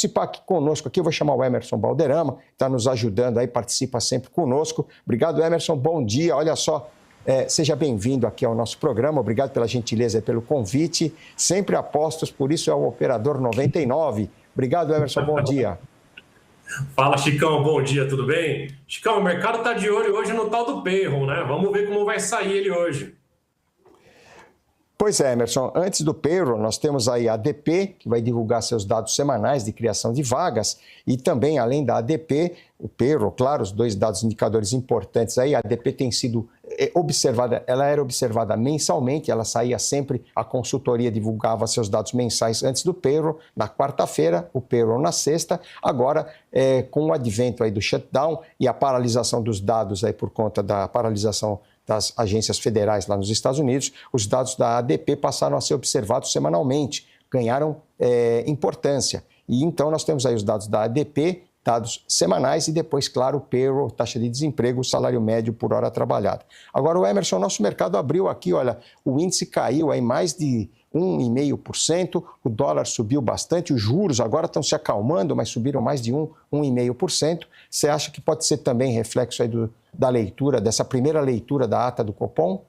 participar aqui conosco, aqui eu vou chamar o Emerson Balderrama, que está nos ajudando aí, participa sempre conosco. Obrigado, Emerson, bom dia. Olha só, seja bem-vindo aqui ao nosso programa, obrigado pela gentileza e pelo convite. Sempre apostos, por isso é o Operador 99. Obrigado, Emerson, bom dia. Fala, Chicão, bom dia, tudo bem? Chicão, o mercado está de olho hoje no tal do payroll, né? Vamos ver como vai sair ele hoje. Pois é, Emerson, antes do payroll, nós temos aí a ADP, que vai divulgar seus dados semanais de criação de vagas, e também, além da ADP, o payroll, claro, os dois dados indicadores importantes aí, a ADP tem sido observada, ela era observada mensalmente, ela saía sempre, a consultoria divulgava seus dados mensais antes do payroll, na quarta-feira, o payroll na sexta, agora, com o advento aí do shutdown e a paralisação dos dados aí por conta da paralisação das agências federais lá nos Estados Unidos, os dados da ADP passaram a ser observados semanalmente, ganharam importância. E então nós temos aí os dados da ADP, dados semanais e depois, claro, o payroll, taxa de desemprego, o salário médio por hora trabalhada. Agora, o Emerson, nosso mercado abriu aqui, olha, o índice caiu aí mais de 1,5%, o dólar subiu bastante, os juros agora estão se acalmando, mas subiram mais de 1,5%. Você acha que pode ser também reflexo aí da leitura, dessa primeira leitura da ata do Copom?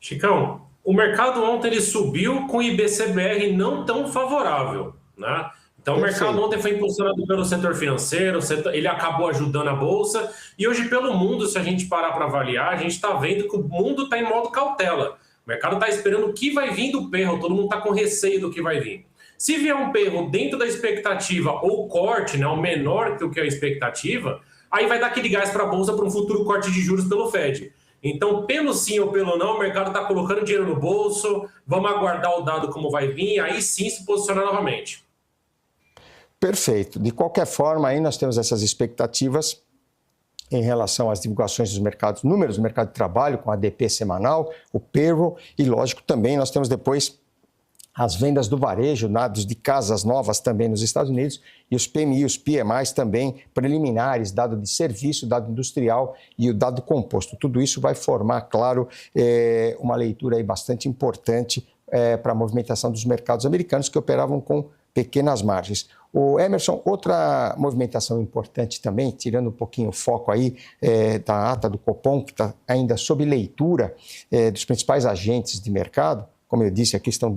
Chicão, o mercado ontem ele subiu com o IBCBR não tão favorável, né? Então o mercado ontem foi impulsionado pelo setor financeiro, ele acabou ajudando a Bolsa, e hoje pelo mundo, se a gente parar para avaliar, a gente está vendo que o mundo está em modo cautela. O mercado está esperando o que vai vir do payroll, todo mundo está com receio do que vai vir. Se vier um payroll dentro da expectativa ou corte, né, o menor do que a expectativa, aí vai dar aquele gás para a Bolsa para um futuro corte de juros pelo Fed. Então, pelo sim ou pelo não, o mercado está colocando dinheiro no bolso, vamos aguardar o dado como vai vir, aí sim se posicionar novamente. Perfeito. De qualquer forma, aí nós temos essas expectativas em relação às divulgações dos mercados, números do mercado de trabalho, com a ADP semanal, o payroll, e lógico também nós temos depois as vendas do varejo, dados de casas novas também nos Estados Unidos, e os PMI, os PMIs também preliminares, dado de serviço, dado industrial e o dado composto. Tudo isso vai formar, claro, uma leitura aí bastante importante para a movimentação dos mercados americanos que operavam com pequenas margens. O Emerson, outra movimentação importante também, tirando um pouquinho o foco aí da ata do Copom, que está ainda sob leitura dos principais agentes de mercado, como eu disse, aqui estão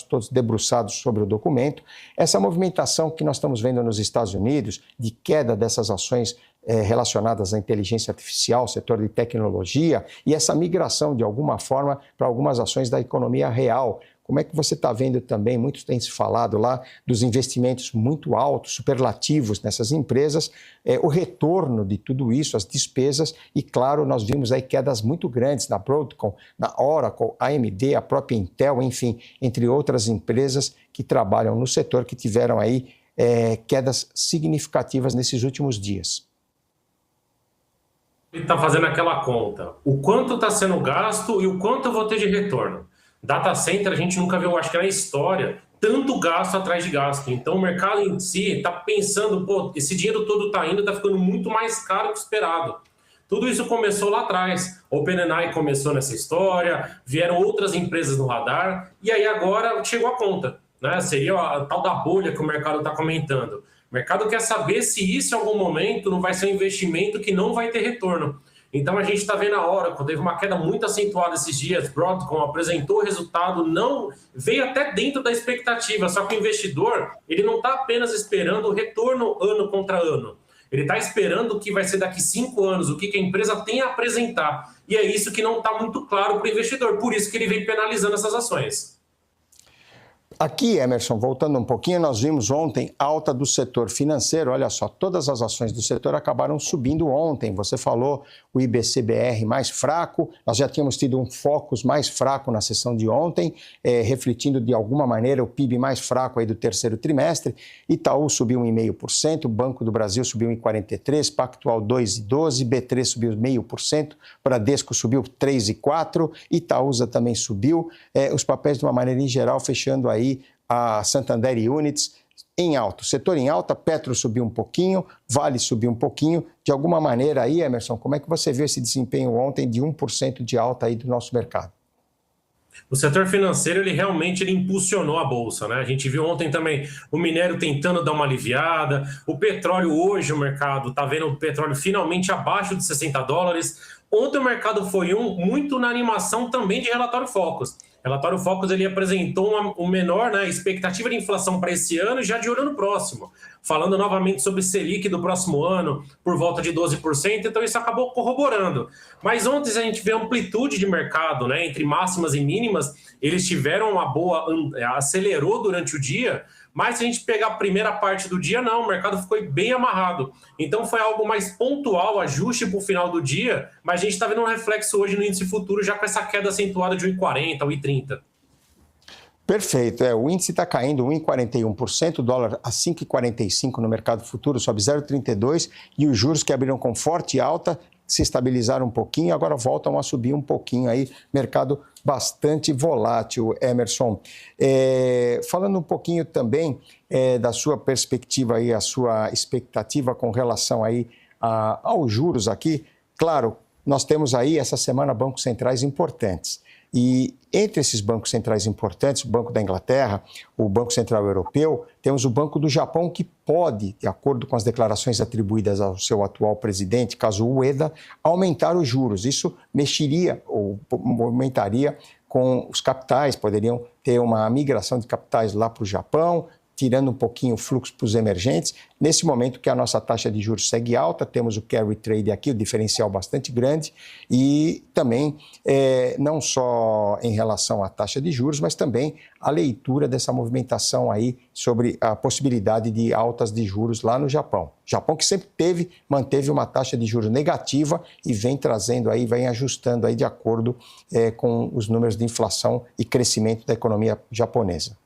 todos debruçados sobre o documento. Essa movimentação que nós estamos vendo nos Estados Unidos, de queda dessas ações relacionadas à inteligência artificial, setor de tecnologia, e essa migração, de alguma forma, para algumas ações da economia real. Como é que você está vendo também, muitos têm se falado lá, dos investimentos muito altos, superlativos nessas empresas, o retorno de tudo isso, as despesas, e claro, nós vimos aí quedas muito grandes na Broadcom, na Oracle, AMD, a própria Intel, enfim, entre outras empresas que trabalham no setor, que tiveram aí quedas significativas nesses últimos dias. Ele está fazendo aquela conta, o quanto está sendo gasto e o quanto eu vou ter de retorno. Data center a gente nunca viu, acho que na história, tanto gasto atrás de gasto. Então o mercado em si está pensando, pô, esse dinheiro todo está indo, está ficando muito mais caro que esperado. Tudo isso começou lá atrás. OpenAI começou nessa história, vieram outras empresas no radar, e aí agora chegou a conta, né? Seria a tal da bolha que o mercado está comentando. O mercado quer saber se isso em algum momento não vai ser um investimento que não vai ter retorno. Então a gente está vendo a Oracle, teve uma queda muito acentuada esses dias, Broadcom apresentou o resultado, não veio até dentro da expectativa, só que o investidor ele não está apenas esperando o retorno ano contra ano, ele está esperando o que vai ser daqui 5 anos, o que a empresa tem a apresentar, e é isso que não está muito claro para o investidor, por isso que ele vem penalizando essas ações. Aqui, Emerson, voltando um pouquinho, nós vimos ontem alta do setor financeiro. Olha só, todas as ações do setor acabaram subindo ontem. Você falou o IBCBR mais fraco, nós já tínhamos tido um Focus mais fraco na sessão de ontem, refletindo de alguma maneira o PIB mais fraco aí do terceiro trimestre. Itaú subiu 1,5%, Banco do Brasil subiu 1,43%, Pactual 2,12%, B3 subiu 0,5%, Bradesco subiu 3,4%, Itaúsa também subiu. Os papéis, de uma maneira em geral, fechando aí a Santander Units em alta. Setor em alta, Petro subiu um pouquinho, Vale subiu um pouquinho. De alguma maneira aí, Emerson, como é que você viu esse desempenho ontem de 1% de alta aí do nosso mercado? O setor financeiro, ele impulsionou a bolsa, né? A gente viu ontem também o minério tentando dar uma aliviada, o petróleo hoje, o mercado está vendo o petróleo finalmente abaixo de $60. Ontem o mercado foi muito na animação também de relatório Focus. Relatório Focus, ele apresentou uma menor, né, expectativa de inflação para esse ano e já de olho no próximo, falando novamente sobre Selic do próximo ano por volta de 12%, então isso acabou corroborando. Mas ontem a gente vê amplitude de mercado, né, entre máximas e mínimas, eles tiveram uma boa, acelerou durante o dia, mas se a gente pegar a primeira parte do dia, não, o mercado ficou bem amarrado. Então foi algo mais pontual, ajuste para o final do dia, mas a gente está vendo um reflexo hoje no índice futuro já com essa queda acentuada de 1,40, 1,30. Perfeito. O índice está caindo 1,41%, o dólar a 5,45 no mercado futuro, sobe 0,32, e os juros que abriram com forte alta se estabilizaram um pouquinho, agora voltam a subir um pouquinho aí, mercado bastante volátil, Emerson. Falando um pouquinho também da sua perspectiva aí, a sua expectativa com relação aí aos juros aqui, claro, nós temos aí essa semana bancos centrais importantes. E entre esses bancos centrais importantes, o Banco da Inglaterra, o Banco Central Europeu, temos o Banco do Japão, que pode, de acordo com as declarações atribuídas ao seu atual presidente, Kazuo Ueda, aumentar os juros. Isso mexeria ou movimentaria com os capitais, poderiam ter uma migração de capitais lá para o Japão, tirando um pouquinho o fluxo para os emergentes. Nesse momento que a nossa taxa de juros segue alta, temos o carry trade aqui, o diferencial bastante grande, e também não só em relação à taxa de juros, mas também a leitura dessa movimentação aí sobre a possibilidade de altas de juros lá no Japão. Japão que sempre manteve uma taxa de juros negativa e vem trazendo aí, vem ajustando aí de acordo com os números de inflação e crescimento da economia japonesa.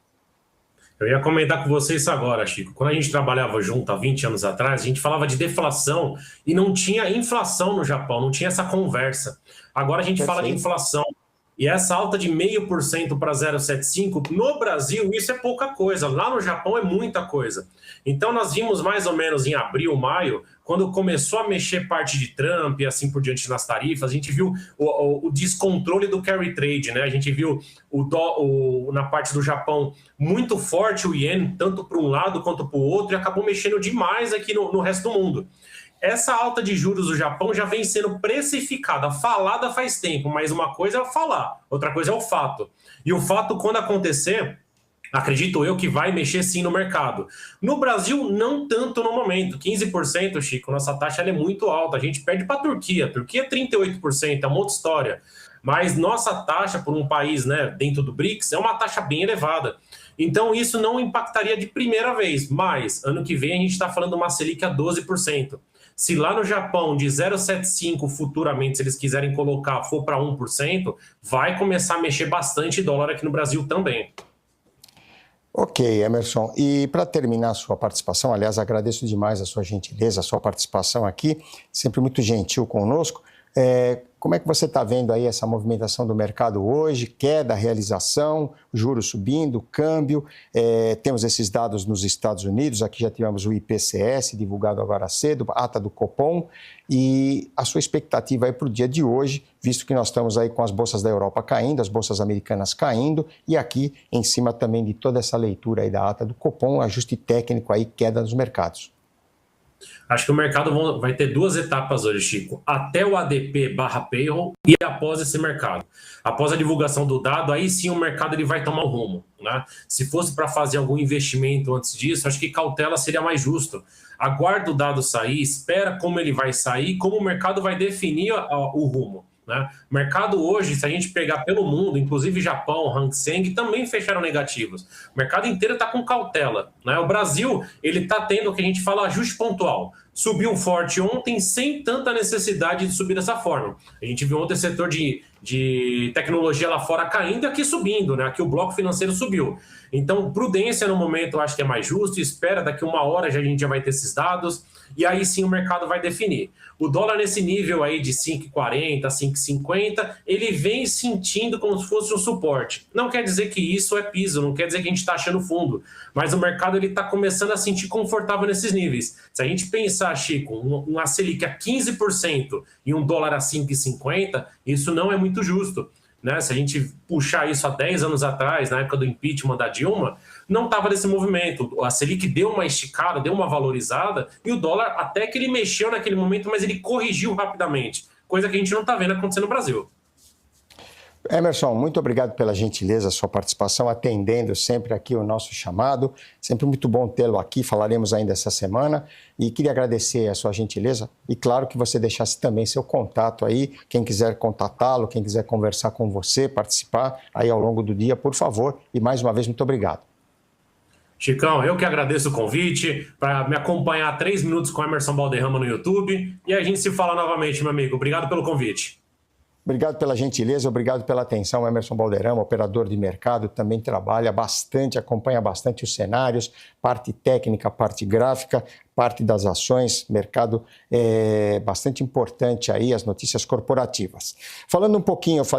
Eu ia comentar com você isso agora, Chico. Quando a gente trabalhava junto há 20 anos atrás, a gente falava de deflação e não tinha inflação no Japão, não tinha essa conversa. Agora a gente fala de inflação. E essa alta de 0,5% para 0,75%, no Brasil, isso é pouca coisa. Lá no Japão é muita coisa. Então nós vimos mais ou menos em abril, maio, quando começou a mexer parte de Trump e assim por diante nas tarifas, a gente viu o descontrole do carry trade, né? A gente viu na parte do Japão muito forte o ien, tanto para um lado quanto para o outro, e acabou mexendo demais aqui no resto do mundo. Essa alta de juros do Japão já vem sendo precificada, falada faz tempo, mas uma coisa é falar, outra coisa é o fato. E o fato, quando acontecer, acredito eu que vai mexer sim no mercado. No Brasil, não tanto no momento. 15%, Chico, nossa taxa ela é muito alta. A gente perde para a Turquia. A Turquia é 38%, é uma outra história. Mas nossa taxa, por um país, né, dentro do BRICS, é uma taxa bem elevada. Então isso não impactaria de primeira vez. Mas ano que vem a gente está falando uma Selic a 12%. Se lá no Japão de 0,75 futuramente, se eles quiserem colocar, for para 1%, vai começar a mexer bastante dólar aqui no Brasil também. Ok, Emerson. E para terminar a sua participação, aliás, agradeço demais a sua gentileza, a sua participação aqui, sempre muito gentil conosco. Como é que você está vendo aí essa movimentação do mercado hoje? Queda, realização, juros subindo, câmbio. Temos esses dados nos Estados Unidos, aqui já tivemos o IPCS divulgado agora cedo, ata do Copom. E a sua expectativa aí para o dia de hoje, visto que nós estamos aí com as bolsas da Europa caindo, as bolsas americanas caindo, e aqui em cima também de toda essa leitura aí da ata do Copom, ajuste técnico aí, queda nos mercados. Acho que o mercado vai ter duas etapas hoje, Chico. Até o ADP/payroll e após esse mercado. Após a divulgação do dado, aí sim o mercado ele vai tomar o rumo, né? Se fosse para fazer algum investimento antes disso, acho que cautela seria mais justo. Aguarda o dado sair, espera como ele vai sair, como o mercado vai definir o rumo, né? O mercado hoje, se a gente pegar pelo mundo, inclusive Japão, Hang Seng, também fecharam negativos. O mercado inteiro está com cautela, né? O Brasil ele está tendo o que a gente fala ajuste pontual. Subiu forte ontem sem tanta necessidade de subir dessa forma. A gente viu ontem o setor de tecnologia lá fora caindo e aqui subindo, né? Aqui o bloco financeiro subiu. Então, prudência no momento eu acho que é mais justo, espera daqui uma hora a gente já vai ter esses dados e aí sim o mercado vai definir. O dólar nesse nível aí de 5,40, 5,50, ele vem sentindo como se fosse um suporte. Não quer dizer que isso é piso, não quer dizer que a gente está achando fundo, mas o mercado ele está começando a sentir confortável nesses níveis. Se a gente pensar, Chico, uma Selic a 15% e um dólar a 5,50, isso não é muito justo. né? Se a gente puxar isso há 10 anos atrás, na época do impeachment da Dilma, não estava nesse movimento. A Selic deu uma esticada, deu uma valorizada, e o dólar até que ele mexeu naquele momento, mas ele corrigiu rapidamente, coisa que a gente não está vendo acontecer no Brasil. Emerson, muito obrigado pela gentileza, sua participação, atendendo sempre aqui o nosso chamado. Sempre muito bom tê-lo aqui, falaremos ainda essa semana. E queria agradecer a sua gentileza e, claro, que você deixasse também seu contato aí. Quem quiser contatá-lo, quem quiser conversar com você, participar aí ao longo do dia, por favor. E mais uma vez, muito obrigado. Chicão, eu que agradeço o convite para me acompanhar 3 minutos com Emerson Balderrama no YouTube. E a gente se fala novamente, meu amigo. Obrigado pelo convite. Obrigado pela gentileza, obrigado pela atenção. Emerson Balderrama, operador de mercado, também trabalha bastante, acompanha bastante os cenários, parte técnica, parte gráfica, parte das ações, mercado é bastante importante aí, as notícias corporativas. Falando um pouquinho, eu falei